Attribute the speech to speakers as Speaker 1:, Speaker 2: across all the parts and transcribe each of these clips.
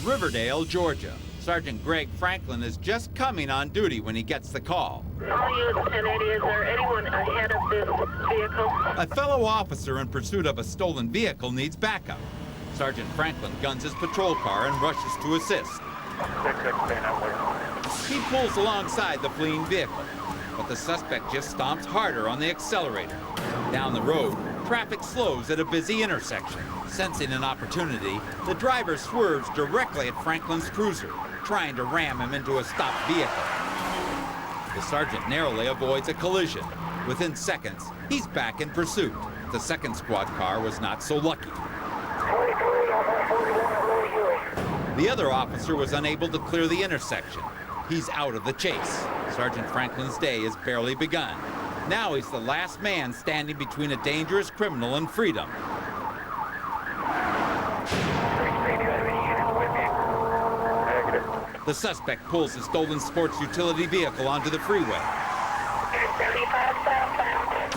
Speaker 1: Riverdale, Georgia. Sergeant Greg Franklin is just coming on duty when he gets the call.
Speaker 2: All units 1080, is there anyone ahead of this vehicle?
Speaker 1: A fellow officer in pursuit of a stolen vehicle needs backup. Sergeant Franklin guns his patrol car and rushes to assist. He pulls alongside the fleeing vehicle, but the suspect just stomps harder on the accelerator. Down the road, traffic slows at a busy intersection. Sensing an opportunity, the driver swerves directly at Franklin's cruiser, trying to ram him into a stopped vehicle. The sergeant narrowly avoids a collision. Within seconds, he's back in pursuit. The second squad car was not so lucky. The other officer was unable to clear the intersection. He's out of the chase. Sergeant Franklin's day has barely begun. Now he's the last man standing between a dangerous criminal and freedom. The suspect pulls a stolen sports utility vehicle onto the freeway.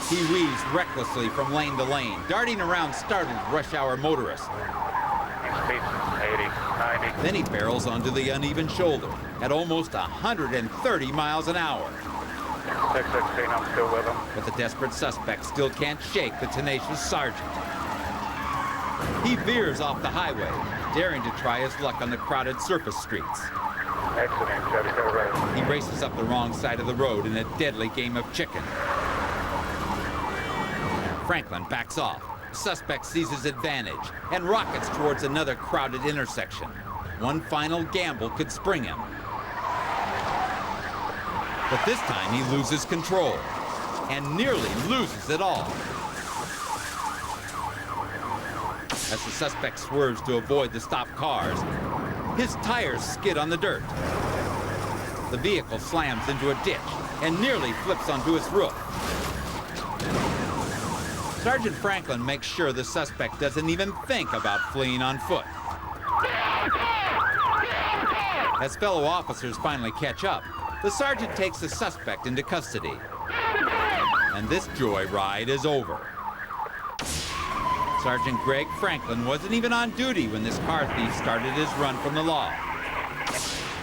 Speaker 1: He weaves recklessly from lane to lane, darting around startled rush hour motorists.
Speaker 3: 80, 90.
Speaker 1: Then he barrels onto the uneven shoulder at almost 130 miles an hour.
Speaker 3: 616, I'm still with him.
Speaker 1: But the desperate suspect still can't shake the tenacious sergeant. He veers off the highway, daring to try his luck on the crowded surface streets.
Speaker 3: Accident, Chevy, go right.
Speaker 1: He races up the wrong side of the road in a deadly game of chicken. Franklin backs off. The suspect sees his advantage and rockets towards another crowded intersection. One final gamble could spring him. But this time he loses control and nearly loses it all. As the suspect swerves to avoid the stopped cars, his tires skid on the dirt. The vehicle slams into a ditch and nearly flips onto its roof. Sergeant Franklin makes sure the suspect doesn't even think about fleeing on foot. As fellow officers finally catch up, the sergeant takes the suspect into custody. And this joyride is over. Sergeant Greg Franklin wasn't even on duty when this car thief started his run from the law.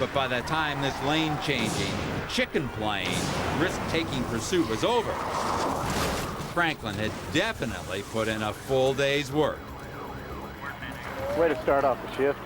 Speaker 1: But by the time this lane-changing, chicken-playing, risk-taking pursuit was over, Franklin had definitely put in a full day's work.
Speaker 3: Way to start off the shift.